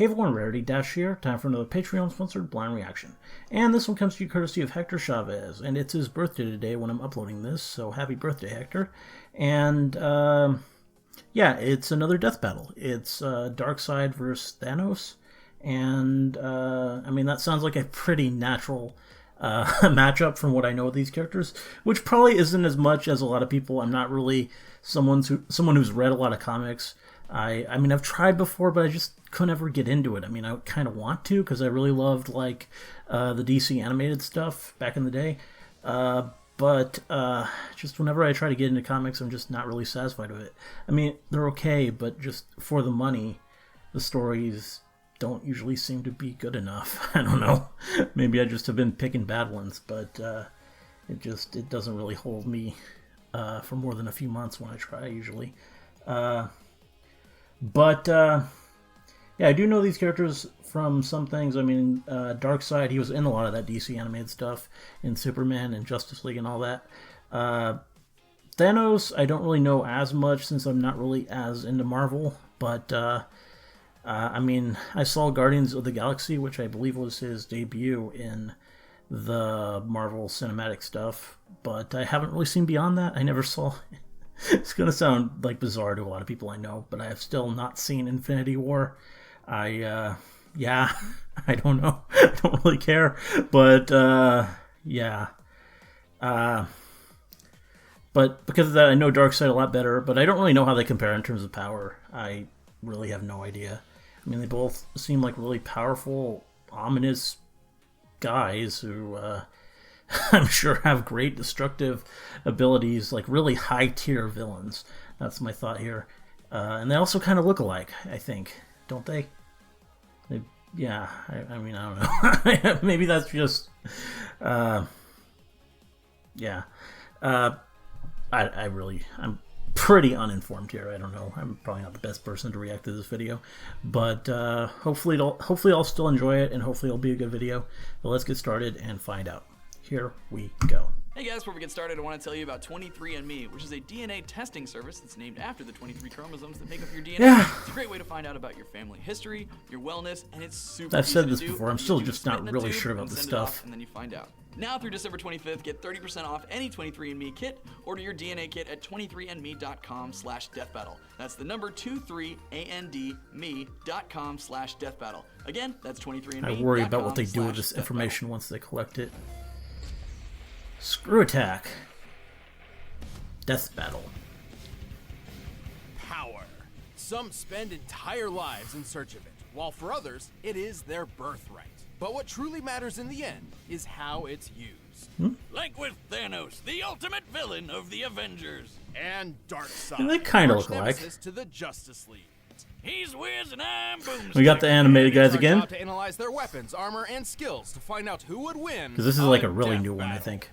Hey everyone, Rarity Dash here. Time for another Patreon-sponsored blind reaction. And this one comes to you courtesy of Hector Chavez, and it's his birthday today when I'm uploading this, so happy birthday, Hector. And, yeah, it's another death battle. It's Darkseid versus Thanos, and, I mean, that sounds like a pretty natural matchup from what I know of these characters, which probably isn't as much as a lot of people. I'm not really someone who's read a lot of comics. I mean, I've tried before, but I just couldn't ever get into it. I mean, I kind of want to because I really loved, like, the DC animated stuff back in the day. But just whenever I try to get into comics, I'm just not really satisfied with it. I mean, they're okay, but just for the money, the stories don't usually seem to be good enough. I don't know. Maybe I just have been picking bad ones, but it doesn't really hold me for more than a few months when I try, usually. But yeah, I do know these characters from some things. I mean, Darkseid, he was in a lot of that DC animated stuff, in Superman and Justice League and all that. Thanos, I don't really know as much since I'm not really as into Marvel, but I mean, I saw Guardians of the Galaxy, which I believe was his debut in the Marvel cinematic stuff, but I haven't really seen beyond that. I never saw... It's going to sound like bizarre to a lot of people I know, but I have still not seen Infinity War. Yeah, I don't know. I don't really care, but yeah. But because of that, I know Darkseid a lot better, but I don't really know how they compare in terms of power. I really have no idea. I mean, they both seem like really powerful, ominous guys who... I'm sure have great destructive abilities, like really high-tier villains. That's my thought here. And they also kind of look alike, I think. Don't they? Yeah, I mean, I don't know. Maybe that's just... yeah. I'm pretty uninformed here. I don't know. I'm probably not the best person to react to this video. But hopefully I'll still enjoy it, and hopefully it'll be a good video. But let's get started and find out. Here we go. Hey guys, before we get started, I want to tell you about 23andMe, which is a DNA testing service that's named after the 23 chromosomes that make up your DNA. Yeah. It's a great way to find out about your family history, your wellness, and it's super I've easy said to this do. before. I'm still just not really sure about this stuff. And then you find out. Now through December 25th, get 30% off any 23andMe kit. Order your DNA kit at 23andme.com/deathbattle. That's the number 23andme.com/deathbattle. Again, that's 23andme.com/deathbattle. I worry about what they do with this information once they collect it. Screw attack. Death battle. Power. Some spend entire lives in search of it, while for others, it is their birthright. But what truly matters in the end is how it's used. Like with Thanos, the ultimate villain of the Avengers. And Darkseid, Yeah, they kinda look arch alike. nemesis to the Justice League. He's Wiz and I'm Boomstick. We got the animated guys It's our again. job to analyze their weapons, armor, and skills to find out who would win. Because this is like a on really Death new one, I Battle. think.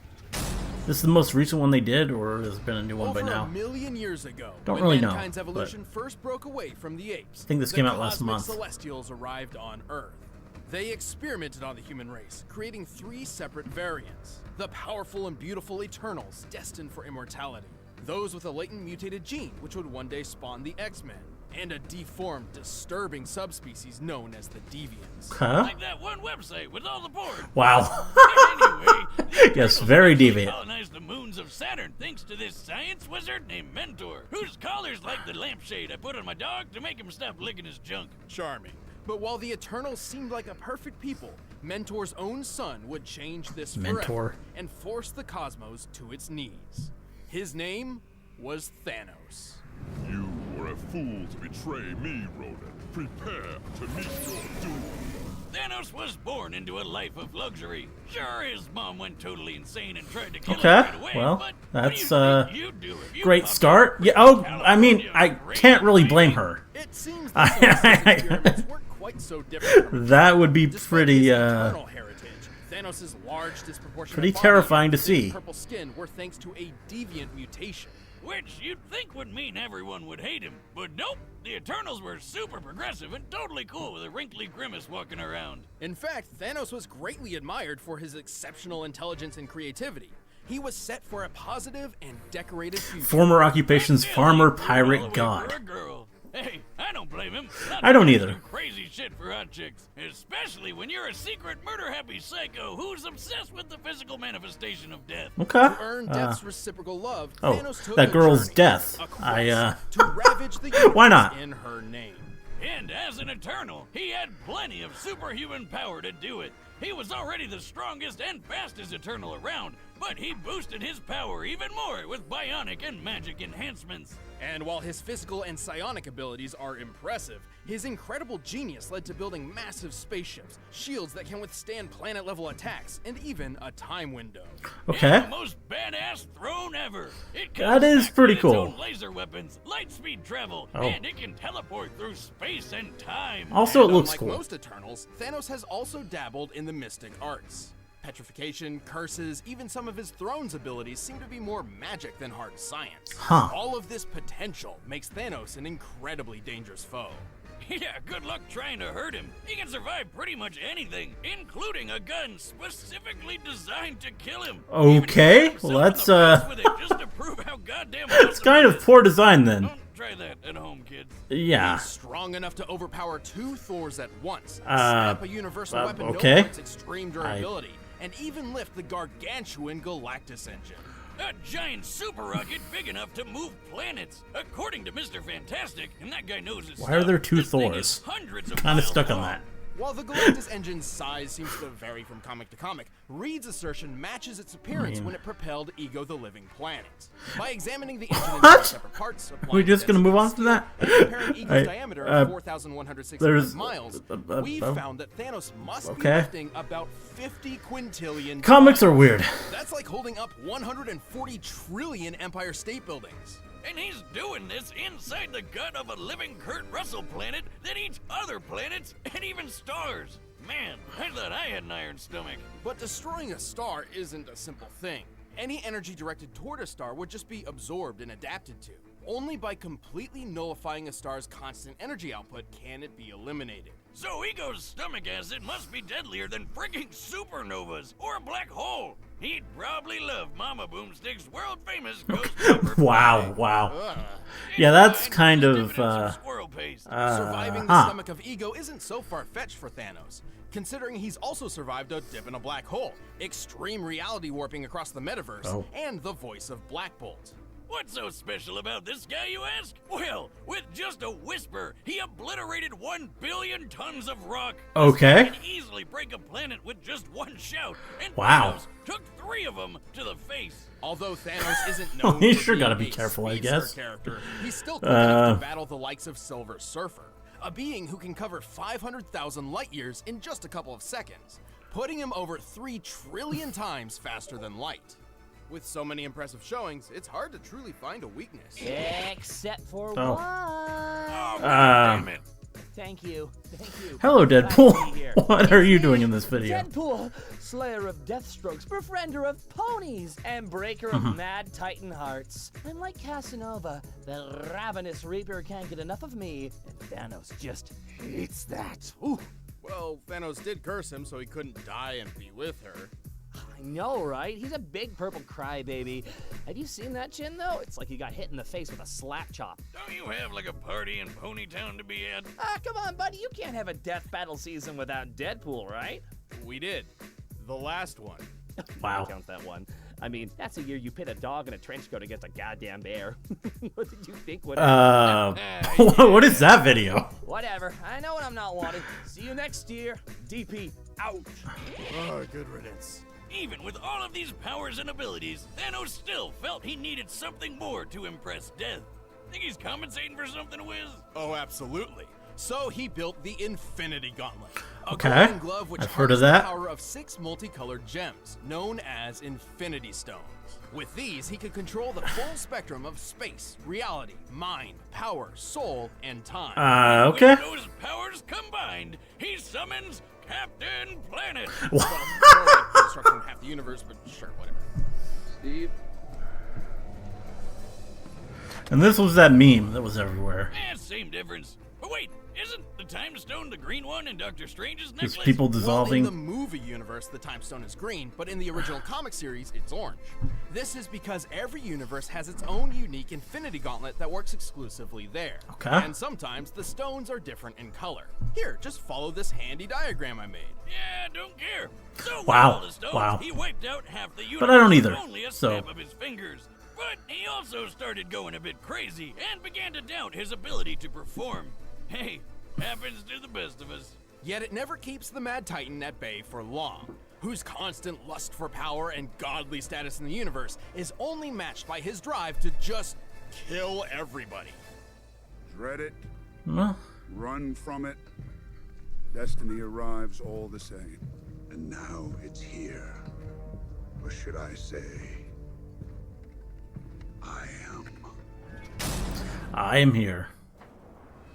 This is the most recent one they did, or has been a new one by Over now? a million years ago, Don't when really know, mankind's but- evolution first broke away from the apes, I think this the came out last cosmic month. Celestials arrived on Earth. They experimented on the human race, creating 3 separate variants. The powerful and beautiful Eternals, destined for immortality. Those with a latent mutated gene, which would one day spawn the X-Men. And a deformed, disturbing subspecies known as the Deviants. Huh? Like that one website with all the boards. Wow. Anyway, the Yes, Eternals very actually deviant. colonized the moons of Saturn thanks to this science wizard named Mentor, whose collar's like the lampshade I put on my dog to make him stop licking his junk. Charming. But while the Eternals seemed like a perfect people, Mentor's own son would change this Mentor. forever and force the cosmos to its knees. His name was Thanos. You were a fool to betray me, Ronan. Prepare to meet your doom. Thanos was born into a life of luxury. Sure, his mom went totally insane and tried to kill him Okay, right away, well, but that's, what do you think you'd do if you Great popped start. up Yeah. in Oh, I mean, California I with can't really rain blame baby? her. It seems the Celestials' experiments weren't quite so different from That would be Despite pretty, his eternal heritage, Thanos' large disproportionate pretty body terrifying to and thick see. purple skin were thanks to a deviant mutation. Which you'd think would mean everyone would hate him, but nope. The Eternals were super progressive and totally cool with a wrinkly grimace walking around. In fact, Thanos was greatly admired for his exceptional intelligence and creativity. He was set for a positive and decorated future. Former occupation's And farmer Billy grew all pirate the way god. for a girl. Hey, I don't blame him. Not I don't to either. do crazy shit for hot chicks, especially when you're a secret murder-happy psycho who's obsessed with the physical manifestation of death. Okay. To earn Death's reciprocal love, Oh, Thanos took that a girl's journey, death. a quest I, to ravage the universe Why not? in her name. And as an Eternal, he had plenty of superhuman power to do it. He was already the strongest and fastest Eternal around, but he boosted his power even more with bionic and magic enhancements. And while his physical and psionic abilities are impressive, his incredible genius led to building massive spaceships, shields that can withstand planet-level attacks, and even a time window. Okay. And the most badass throne ever. It That comes is back pretty with its cool. own laser weapons, light speed travel, Oh. and it can teleport through space and time. Also, it And looks unlike cool. most Eternals, Thanos has also dabbled in the mystic arts. Petrification, curses, even some of his throne's abilities seem to be more magic than hard science. Huh. All of this potential makes Thanos an incredibly dangerous foe. Yeah, good luck trying to hurt him. He can survive pretty much anything, including a gun specifically designed to kill him. Okay, Even well, that's, himself in the face with it just to prove how goddamn It's awesome kind it of is. poor design then. Don't try that at home, kids. Yeah. He's strong enough to overpower two Thors at once, Uh, snap a universal weapon okay. known for its extreme durability, and even lift the gargantuan Galactus engine. A giant super rocket big enough to move planets, according to Mr. Fantastic, and that guy knows his Why are stuff. there two This thing Thors? is hundreds of Kind of miles stuck on long. that. While the Galactus engine's size seems to vary from comic to comic, Reed's assertion matches its appearance when it propelled Ego the Living Planet. By examining the engine in What? separate parts, We're just gonna move on from that? and comparing Ego's I- diameter of 4,165 there's- miles, we found that Thanos must be Okay. lifting about 50 quintillion Comics are tons. weird. That's like holding up 140 trillion Empire State Buildings. And he's doing this inside the gut of a living Kurt Russell planet that eats other planets and even stars. Man, I thought I had an iron stomach. But destroying a star isn't a simple thing. Any energy directed toward a star would just be absorbed and adapted to. Only by completely nullifying a star's constant energy output can it be eliminated. So Ego's stomach acid must be deadlier than frigging supernovas or a black hole. He'd probably love Mama Boomstick's world-famous ghost pepper Wow, pie. wow. Yeah, that's kind of, squirrel paste. Surviving the stomach of Ego isn't so far-fetched for Thanos, considering he's also survived a dip in a black hole, extreme reality warping across the metaverse, Oh. and the voice of Black Bolt. What's so special about this guy, you ask? Well, with just a whisper, he obliterated 1 billion tons of rock. Okay. He can easily break a planet with just one shout. And Wow. Thanos took 3 of them to the face. Although Thanos isn't known He for sure being gotta be a careful, I speedster guess. character, he's still quick enough to battle the likes of Silver Surfer, a being who can cover 500,000 light years in just a couple of seconds, putting him over 3 trillion times faster than light. With so many impressive showings, it's hard to truly find a weakness. Except for Oh. one. Oh, damn it. Thank you. Thank you. Hello, Glad to Deadpool. be here. What are It's you me, doing in this video? Deadpool, slayer of deathstrokes, befriender of ponies, and breaker of mad titan hearts. And like Casanova, the ravenous reaper can't get enough of me, and Thanos just hates that. Ooh. Well, Thanos did curse him so he couldn't die and be with her. I know, right? He's a big purple crybaby. Have you seen that chin, though? It's like he got hit in the face with a slap chop. Don't you have like a party in Ponytown to be at? Ah, come on, buddy. You can't have a death battle season without Deadpool, right? We did. The last one. Wow. Counts that one. I mean, that's a year you pit a dog in a trench coat against a goddamn bear. What did you think would What is that video? Whatever. I know when I'm not wanted. See you next year. DP out. Oh, good riddance. Even with all of these powers and abilities, Thanos still felt he needed something more to impress Death. Think he's compensating for something, Wiz? Oh, absolutely. So he built the Infinity Gauntlet, a Okay, golden glove which I've heard of harnessed that. the power of 6 multicolored gems, known as Infinity Stones. With these, he could control the full spectrum of space, reality, mind, power, soul, and time. Okay. With those powers combined, he summons Captain Planet. Well, more like the destruction of half the universe, but sure, whatever. Steve? And this was that meme that was everywhere. Same difference. But wait, isn't the Time Stone the green one in Doctor Strange's These necklace? people Well, in dissolving. the movie universe, the Time Stone is green, but in the original comic series, it's orange. This is because every universe has its own unique Infinity Gauntlet that works exclusively there. Okay. And sometimes the stones are different in color. Here, just follow this handy diagram I made. Yeah, don't care. So Wow, with all the stones, wow. he wiped out half the universe But I don't either, with only a so- snap of his fingers. But he also started going a bit crazy and began to doubt his ability to perform. Hey, happens to the best of us. Yet it never keeps the Mad Titan at bay for long, whose constant lust for power and godly status in the universe is only matched by his drive to just kill everybody. Dread it, Well, run from it. Destiny arrives all the same. And now it's here. Or should I say, I am here.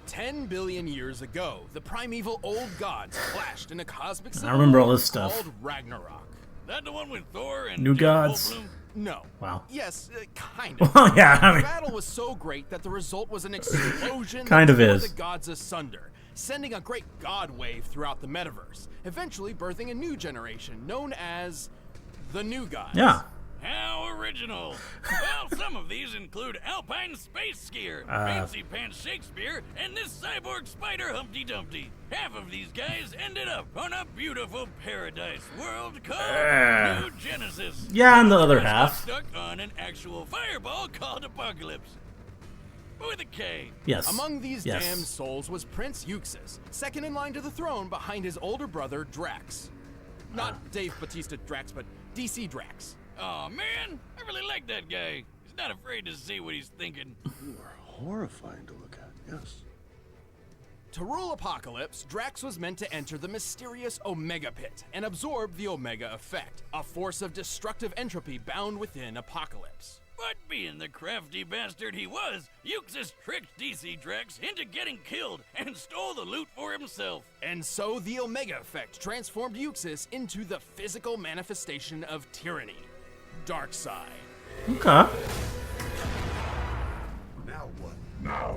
10 billion years ago, the primeval old gods clashed in a cosmic civil remember all war this stuff. called Ragnarok. That the one with Thor and New Jeff gods. Goldblum? No. Wow. Yes, kind of. Well, yeah, I The mean, battle was so great that the result was an explosion Kind that of tore is. the gods asunder, sending a great god wave throughout the metaverse, eventually birthing a new generation known as the New Gods. yeah. How original! Well, some of these include Alpine Space Skier, Fancy Pants Shakespeare, and this cyborg spider Humpty Dumpty. Half of these guys ended up on a beautiful paradise world called New Genesis. Yeah, and the other Others got half. stuck on an actual fireball called Apocalypse. With a K. Yes. Among these yes. damned souls was Prince Euxis, second in line to the throne behind his older brother Drax. Not Dave Bautista Drax, but DC Drax. Oh man, I really like that guy. He's not afraid to see what he's thinking. You are horrifying to look at, yes. To rule Apocalypse, Drax was meant to enter the mysterious Omega Pit and absorb the Omega Effect, a force of destructive entropy bound within Apocalypse. But being the crafty bastard he was, Euxis tricked DC Drax into getting killed and stole the loot for himself. And so the Omega Effect transformed Euxis into the physical manifestation of tyranny, Darkseid. Okay. Now what? Now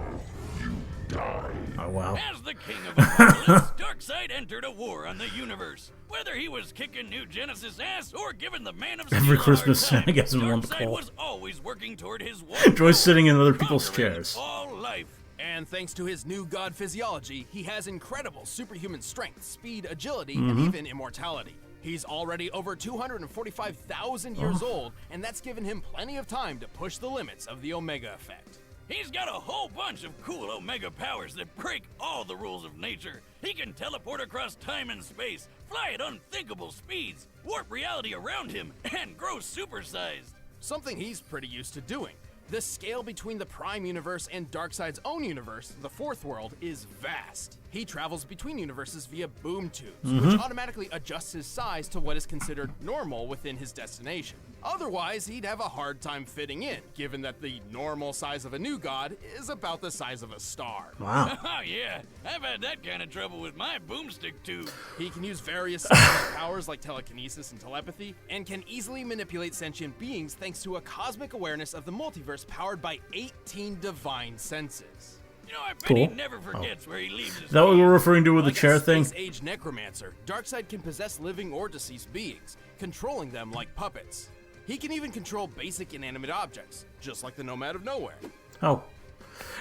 you die. Oh, wow. As the king of Apocalypse, Darkseid entered a war on the universe. Whether he was kicking New Genesis' ass or giving the Man of Steel Every a hard Christmas, time, I guess in one Darkseid call. was always working toward his one Joy's goal, sitting in other people's conquering chairs. all life. And thanks to his new god physiology, he has incredible superhuman strength, speed, agility, and even immortality. He's already over 245,000 years old, and that's given him plenty of time to push the limits of the Omega Effect. He's got a whole bunch of cool Omega powers that break all the rules of nature. He can teleport across time and space, fly at unthinkable speeds, warp reality around him, and grow supersized. Something he's pretty used to doing. The scale between the Prime Universe and Darkseid's own universe, the Fourth World, is vast. He travels between universes via boom tubes, which automatically adjusts his size to what is considered normal within his destination. Otherwise, he'd have a hard time fitting in, given that the normal size of a new god is about the size of a star. Wow. Oh yeah, I've had that kind of trouble with my boomstick tube. He can use various psychic powers like telekinesis and telepathy, and can easily manipulate sentient beings thanks to a cosmic awareness of the multiverse powered by 18 divine senses. You know, I bet Cool. he never forgets where he leaves his Is that what we were referring to with Like the chair a thing? space-age necromancer, Darkseid can possess living or deceased beings, controlling them like puppets. He can even control basic inanimate objects, just like the Nomad of Nowhere. Oh.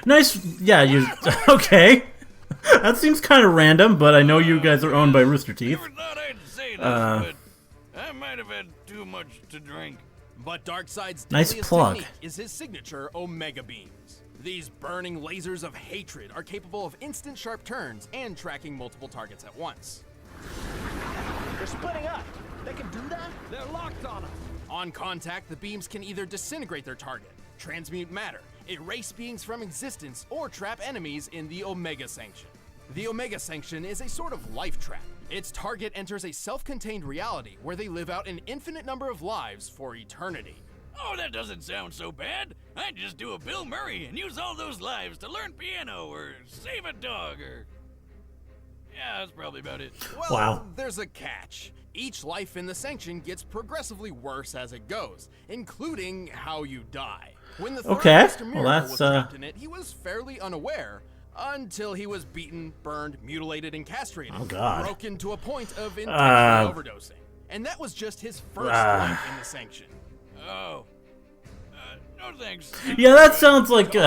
Nice. Yeah, you. Okay. That seems kind of random, but I know you guys are owned by Rooster Teeth. Never thought I'd say this, but I might have had too much to drink. But Darkseid's Nice deadliest plug. technique is his signature Omega Beams. These burning lasers of hatred are capable of instant sharp turns and tracking multiple targets at once. They're splitting up. They can do that? They're locked on us. On contact, the beams can either disintegrate their target, transmute matter, erase beings from existence, or trap enemies in the Omega Sanction. The Omega Sanction is a sort of life trap. Its target enters a self-contained reality where they live out an infinite number of lives for eternity. Oh, that doesn't sound so bad. I'd just do a Bill Murray and use all those lives to learn piano or save a dog or... Yeah, that's probably about it. Well, Wow. there's a catch. Each life in the Sanction gets progressively worse as it goes, including how you die. When the third Okay, Mr. well, Miracle that's, was trapped in it, he was fairly unaware until he was beaten, burned, mutilated, and castrated. Oh, God. Broken to a point of intentional overdosing. And that was just his first life in the Sanction. Oh. No thanks. Yeah, that sounds like very,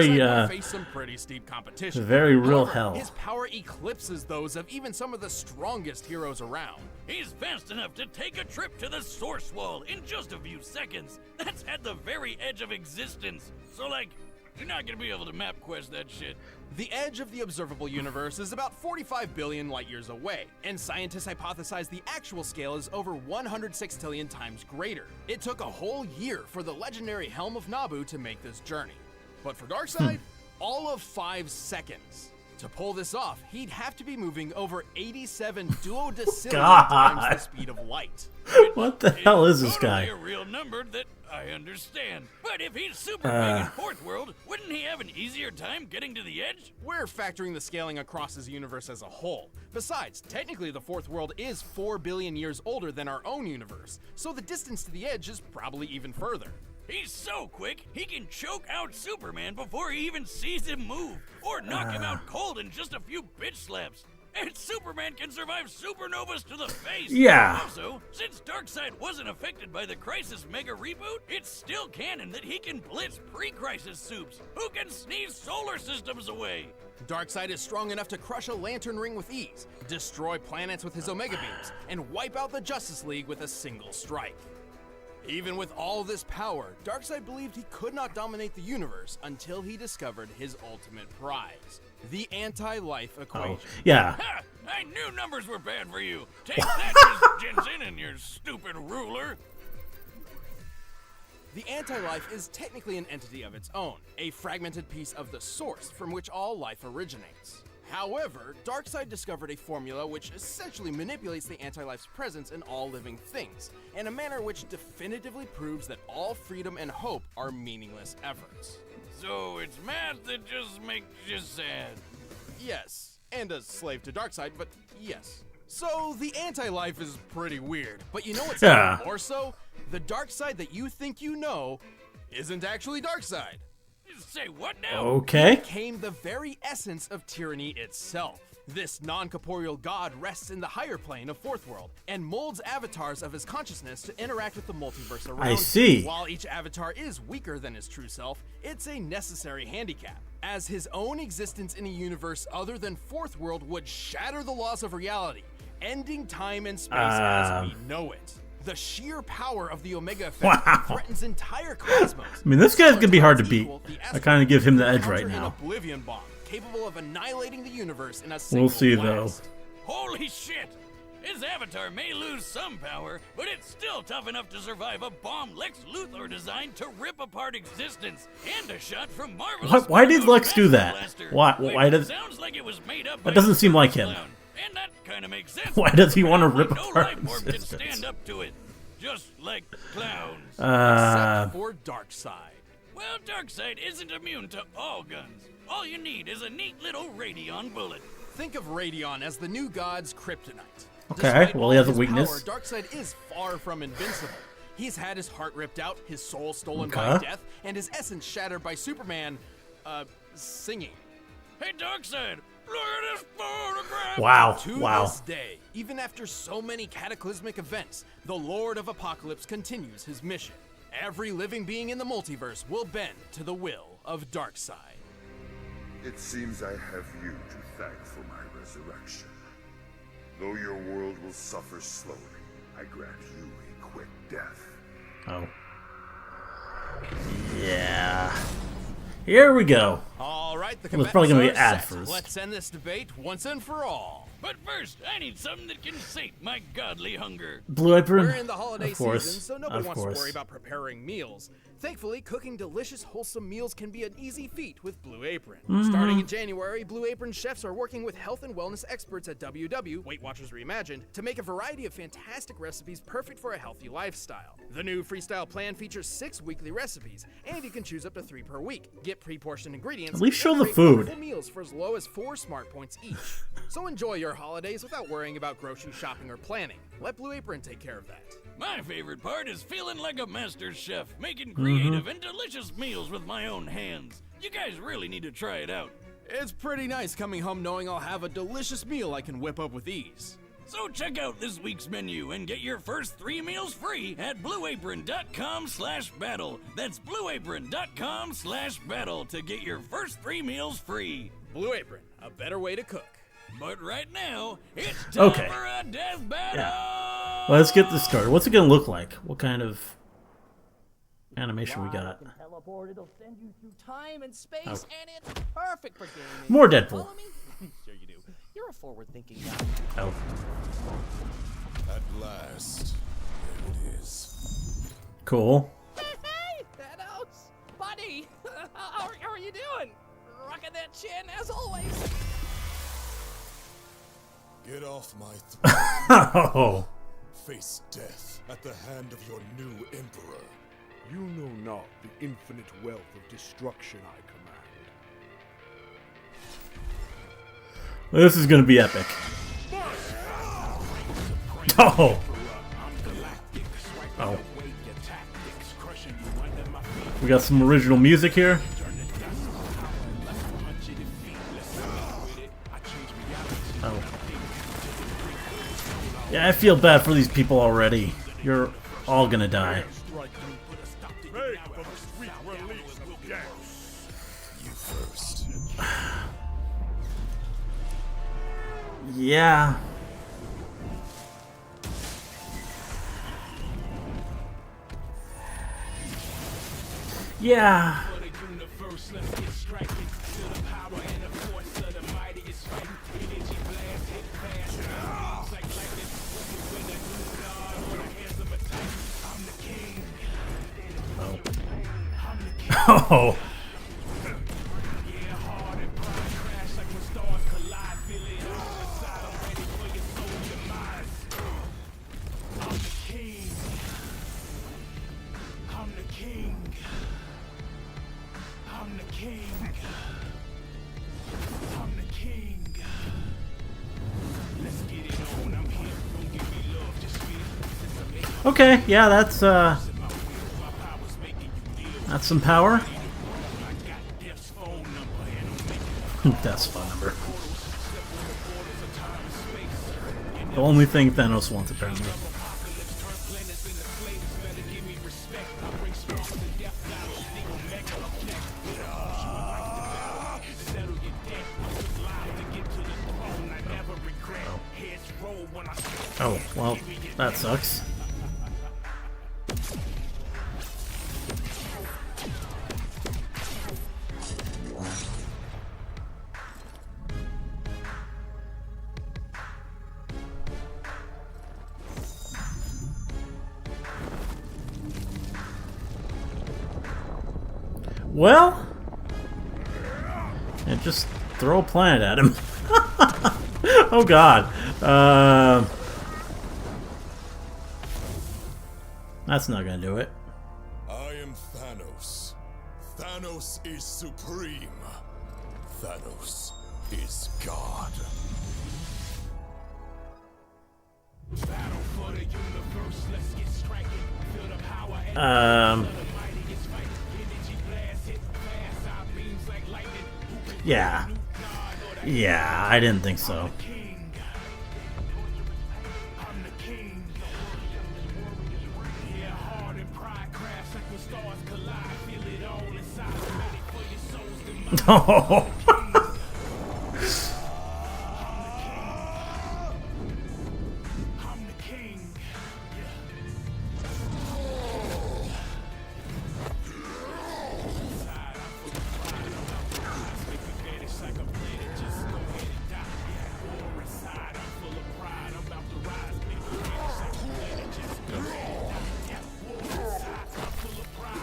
Darkseid will face some pretty steep competition. very real However, hell. His power eclipses those of even some of the strongest heroes around. He's fast enough to take a trip to the Source Wall in just a few seconds. That's at the very edge of existence. So, like, you're not gonna be able to map quest that shit. The edge of the observable universe is about 45 billion light years away, and scientists hypothesize the actual scale is over 100 sextillion times greater. It took a whole year for the legendary Helm of Nabu to make this journey. But for Darkseid, all of 5 seconds. To pull this off, he'd have to be moving over 87 duodecillion times the speed of light. What the hell is this Totally guy? a real number that I understand. But if he's super big in Fourth World, wouldn't he have an easier time getting to the edge? We're factoring the scaling across his universe as a whole. Besides, technically the Fourth World is 4 billion years older than our own universe, so the distance to the edge is probably even further. He's so quick, he can choke out Superman before he even sees him move, or knock him out cold in just a few bitch slaps. And Superman can survive supernovas to the face. Yeah. Also, since Darkseid wasn't affected by the Crisis Mega Reboot, it's still canon that he can blitz pre-Crisis soups, who can sneeze solar systems away. Darkseid is strong enough to crush a lantern ring with ease, destroy planets with his Omega Beams, and wipe out the Justice League with a single strike. Even with all this power, Darkseid believed he could not dominate the universe until he discovered his ultimate prize, the anti-life equation. Yeah. Ha! I knew numbers were bad for you. Take that, Miss Jensen and your stupid ruler. The anti-life is technically an entity of its own, a fragmented piece of the source from which all life originates. However, Darkseid discovered a formula which essentially manipulates the anti-life's presence in all living things, in a manner which definitively proves that all freedom and hope are meaningless efforts. So it's math that just makes you sad. Yes, and a slave to Darkseid, but yes. So the anti-life is pretty weird, but you know what's even more so? The Darkseid that you think you know isn't actually Darkseid. Say what now? Okay. Became the very essence of tyranny itself. This non-corporeal god rests in the higher plane of Fourth World and molds avatars of his consciousness to interact with the multiverse around I see. him. While each avatar is weaker than his true self, it's a necessary handicap, as his own existence in a universe other than Fourth World would shatter the laws of reality, ending time and space as we know it. The sheer power of the Omega effect threatens entire cosmos. I mean, this guy's gonna be hard to beat. I kind of give him the edge right An now. oblivion bomb capable of annihilating the universe in a single We'll see, though. blast. Holy shit! His avatar may lose some power, but it's still tough enough to survive a bomb Lex Luthor designed to rip apart existence, and a shot from Marvel's. Why did Lex do that? Blaster, Why which does? sounds like it was made up That by doesn't a seem like him. clown, and that kind of makes sense. Why does he want to rip No apart life form can existence? stand up to it, just like clowns. Except for Darkseid. Well, Darkseid isn't immune to all guns. All you need is a neat little Radion bullet. Think of Radion as the new god's kryptonite. Okay, Despite well, all he has a his weakness. Power, Darkseid is far from invincible. He's had his heart ripped out, his soul stolen by Okay. death, and his essence shattered by Superman, singing. Hey, Darkseid, look at this photograph. Wow. To Wow. this day, even after so many cataclysmic events, the Lord of Apocalypse continues his mission. Every living being in the multiverse will bend to the will of Darkseid. It seems I have you to thank for my resurrection. Though your world will suffer slowly, I grant you a quick death. Oh. Yeah. Here we go. All right, the Well, it's probably gonna be combatants ad are set. first. Let's end this debate once and for all. But first, I need something that can sate my godly hunger. Blue Apron. We're in the holiday Of course. season, so nobody Of wants course. to worry about preparing meals. Thankfully, cooking delicious, wholesome meals can be an easy feat with Blue Apron. Mm-hmm. Starting in January, Blue Apron chefs are working with health and wellness experts at WW, Weight Watchers Reimagined, to make a variety of fantastic recipes perfect for a healthy lifestyle. The new Freestyle plan features 6 weekly recipes, and you can choose up to 3 per week. Get pre-portioned ingredients. At least show and the create food. wonderful meals for as low as 4 smart points each. So enjoy your holidays without worrying about grocery shopping or planning. Let Blue Apron take care of that. My favorite part is feeling like a master chef, making creative and delicious meals with my own hands. You guys really need to try it out. It's pretty nice coming home knowing I'll have a delicious meal I can whip up with ease. So check out this week's menu and get your first 3 meals free at blueapron.com/battle. That's blueapron.com/battle to get your first 3 meals free. Blue Apron, a better way to cook. But right now, it's time Okay. for a death battle! Yeah. Let's get this started. What's it gonna look like? What kind of animation we got? Teleport, it'll send you through time and space, Oh. and it's perfect for gaming. More Deadpool. Follow me? Sure you do. You're a forward-thinking guy. Oh. At last, there it is. Cool. Hey, Thanos! Buddy! How are you doing? Rocking that chin, as always. Get off my throne. Oh. Face death at the hand of your new emperor. You know not the infinite wealth of destruction I command. This is gonna be epic. Oh. Oh. We got some original music here. Oh. Yeah, I feel bad for these people already. You're all gonna die. You first. Yeah. Yeah. Oh. Okay, yeah, that's some power. Death's phone number. The only thing Thanos wants, apparently. Oh, well, that sucks. Well, and just throw a planet at him. Oh God. That's not gonna do it. I am Thanos. Thanos is supreme. Thanos is God. Yeah. Yeah, I didn't think so. Oh.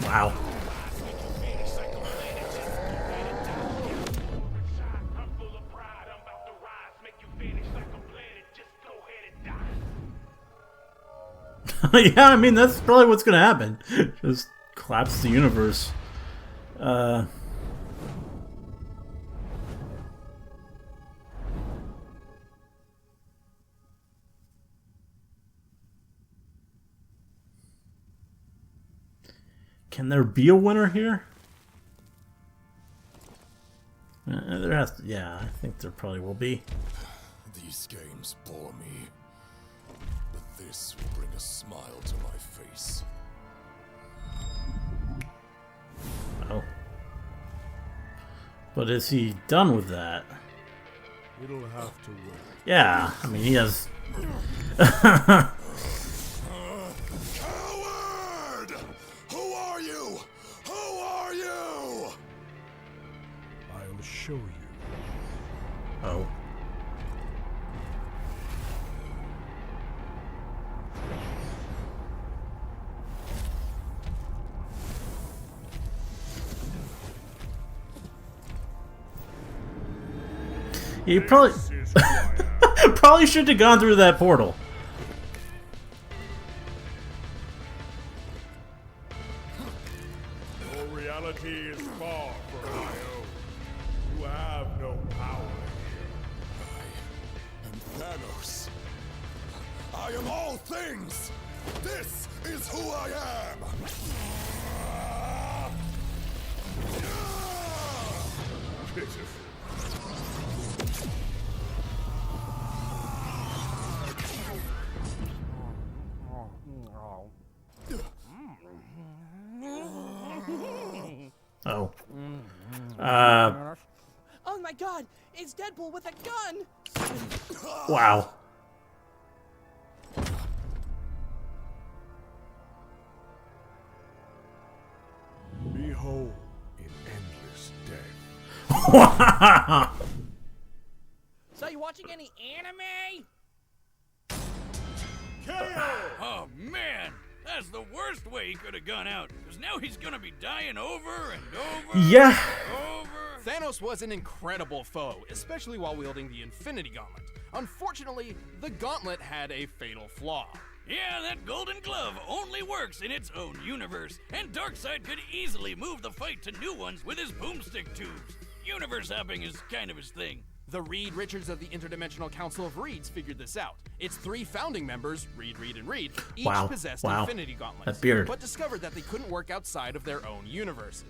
Wow. Yeah, I mean, that's probably what's gonna happen. Just collapse the universe. Can there be a winner here? Yeah, I think there probably will be. These games bore me, but this will bring a smile to my face. Oh. But is he done with that? It'll have to wait. Yeah, I mean, he has... Coward! Who are you? Who are you? I'll show you. Oh. You probably probably should have gone through that portal. Your reality is far from my own. You have no power here. I am Thanos. I am all things. This is who I am. Pitiful. Oh. Oh my god, it's Deadpool with a gun! Wow. Behold in endless death. Wow. So you watching any anime? Oh man, that's the worst way he could have gone out. Because now he's gonna be dying over and over. Yeah. Over. Thanos was an incredible foe, especially while wielding the Infinity Gauntlet. Unfortunately, the gauntlet had a fatal flaw. Yeah, that golden glove only works in its own universe, and Darkseid could easily move the fight to new ones with his boomstick tubes. Universe hopping is kind of his thing. The Reed Richards of the Interdimensional Council of Reeds figured this out. Its 3 founding members, Reed, Reed, and Reed, each possessed Infinity Gauntlets, that beard. but discovered that they couldn't work outside of their own universes.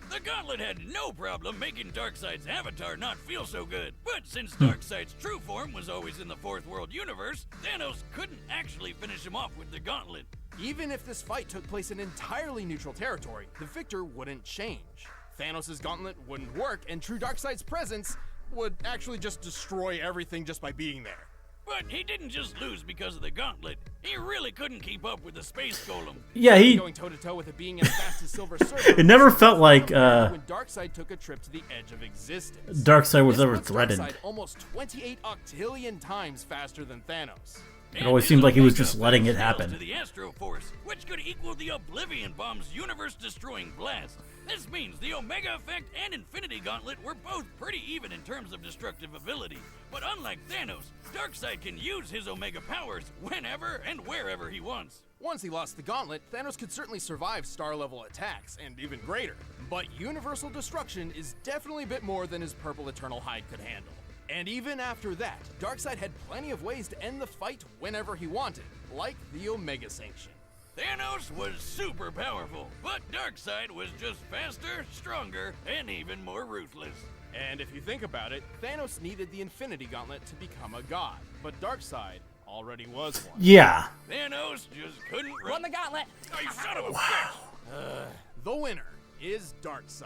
The gauntlet had no problem making Darkseid's avatar not feel so good. But since Darkseid's true form was always in the Fourth World universe, Thanos couldn't actually finish him off with the gauntlet. Even if this fight took place in entirely neutral territory, the victor wouldn't change. Thanos' gauntlet wouldn't work, and true Darkseid's presence would actually just destroy everything just by being there. But he didn't just lose because of the gauntlet. He really couldn't keep up with the space golem. Yeah, he... Going toe-to-toe with it being as fast as Silver Surfer. It never felt like, when Darkseid took a trip to the edge of existence. Darkseid was This ever puts threatened. Darkseid almost 28 octillion times faster than Thanos. It always seemed like he was just letting it happen. To the Astro Force, which could equal the Oblivion Bomb's universe-destroying blast. This means the Omega Effect and Infinity Gauntlet were both pretty even in terms of destructive ability. But unlike Thanos, Darkseid can use his Omega powers whenever and wherever he wants. Once he lost the gauntlet, Thanos could certainly survive star-level attacks, and even greater. But universal destruction is definitely a bit more than his purple Eternal hide could handle. And even after that, Darkseid had plenty of ways to end the fight whenever he wanted, like the Omega Sanction. Thanos was super powerful, but Darkseid was just faster, stronger, and even more ruthless. And if you think about it, Thanos needed the Infinity Gauntlet to become a god, but Darkseid already was one. Yeah. Thanos just couldn't Run the gauntlet! Oh, you son of a bitch! The winner is Darkseid.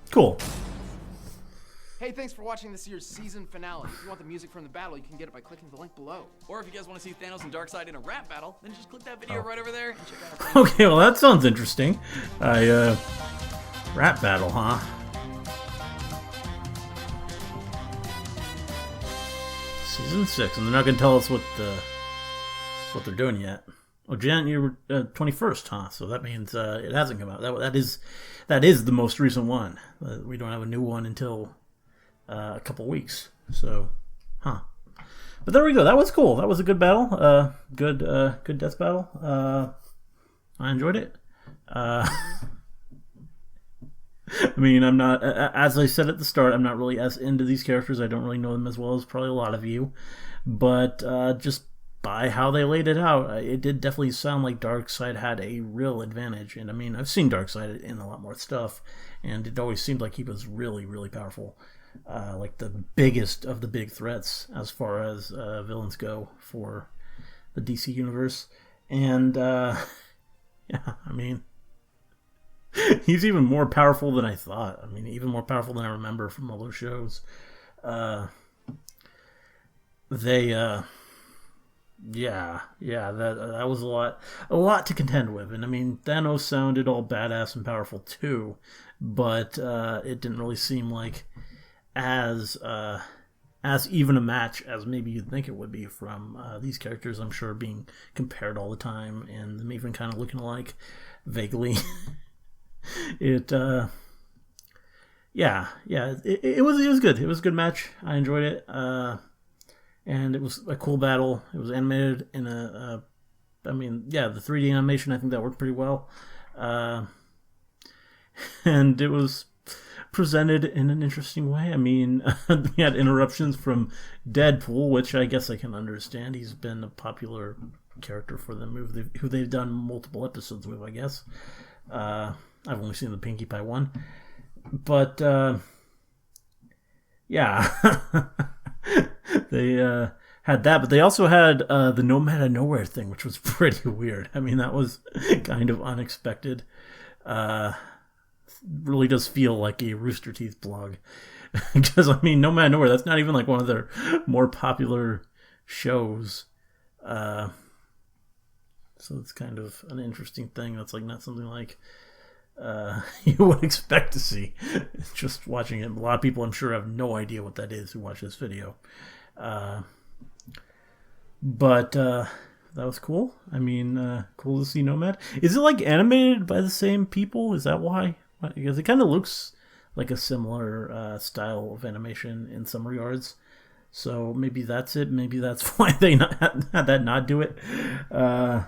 Cool. Hey, thanks for watching this year's season finale. If you want the music from the battle, you can get it by clicking the link below. Or if you guys want to see Thanos and Darkseid in a rap battle, then just click that video right over there and check out our Okay, well that sounds interesting. Rap battle, huh? Season 6, and they're not gonna tell us what they're doing yet. Oh, January 21st, huh? So that means it hasn't come out. That is the most recent one. We don't have a new one until a couple weeks. So, huh? But there we go. That was cool. That was a good battle. Good death battle. I enjoyed it. I mean, I'm not, as I said at the start, I'm not really as into these characters. I don't really know them as well as probably a lot of you. But just by how they laid it out, it did definitely sound like Darkseid had a real advantage. And I mean, I've seen Darkseid in a lot more stuff, and it always seemed like he was really, really powerful. like the biggest of the big threats as far as villains go for the DC universe. And yeah, I mean, he's even more powerful than I thought. I mean, even more powerful than I remember from all those shows. That was a lot to contend with. And I mean, Thanos sounded all badass and powerful too, but it didn't really seem like as even a match as maybe you'd think it would be from these characters. I'm sure being compared all the time and them even kind of looking alike vaguely. It was good. It was a good match. I enjoyed it. And it was a cool battle. It was animated in the 3D animation, I think that worked pretty well. And it was presented in an interesting way. I mean, we had interruptions from Deadpool, which I guess I can understand. He's been a popular character for them, who they've done multiple episodes with, I guess. I've only seen the Pinkie Pie one. But, yeah. They had that, but they also had the Nomad of Nowhere thing, which was pretty weird. I mean, that was kind of unexpected. Really does feel like a Rooster Teeth blog. Because, I mean, Nomad of Nowhere, that's not even like one of their more popular shows. So it's kind of an interesting thing. That's like not something like you would expect to see. Just watching it. A lot of people, I'm sure, have no idea what that is who watch this video. But that was cool. I mean, cool to see Nomad. Is it like animated by the same people? Is that why? Because it kind of looks like a similar style of animation in some regards. So maybe that's it. Maybe that's why they had that not do it. I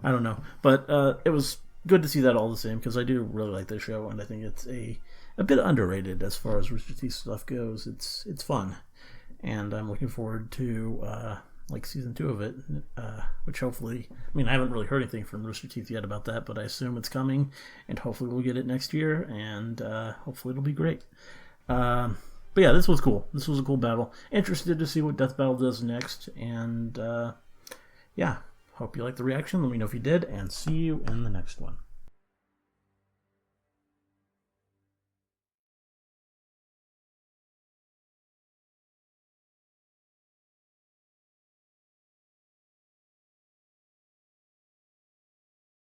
don't know. But it was good to see that all the same, because I do really like this show, and I think it's a bit underrated as far as Rooster Teeth stuff goes. It's fun, and I'm looking forward to like season 2 of it, which hopefully, I mean, I haven't really heard anything from Rooster Teeth yet about that, but I assume it's coming, and hopefully we'll get it next year, and hopefully it'll be great. But yeah, this was cool. This was a cool battle. Interested to see what Death Battle does next, and yeah, hope you liked the reaction. Let me know if you did, and see you in the next one.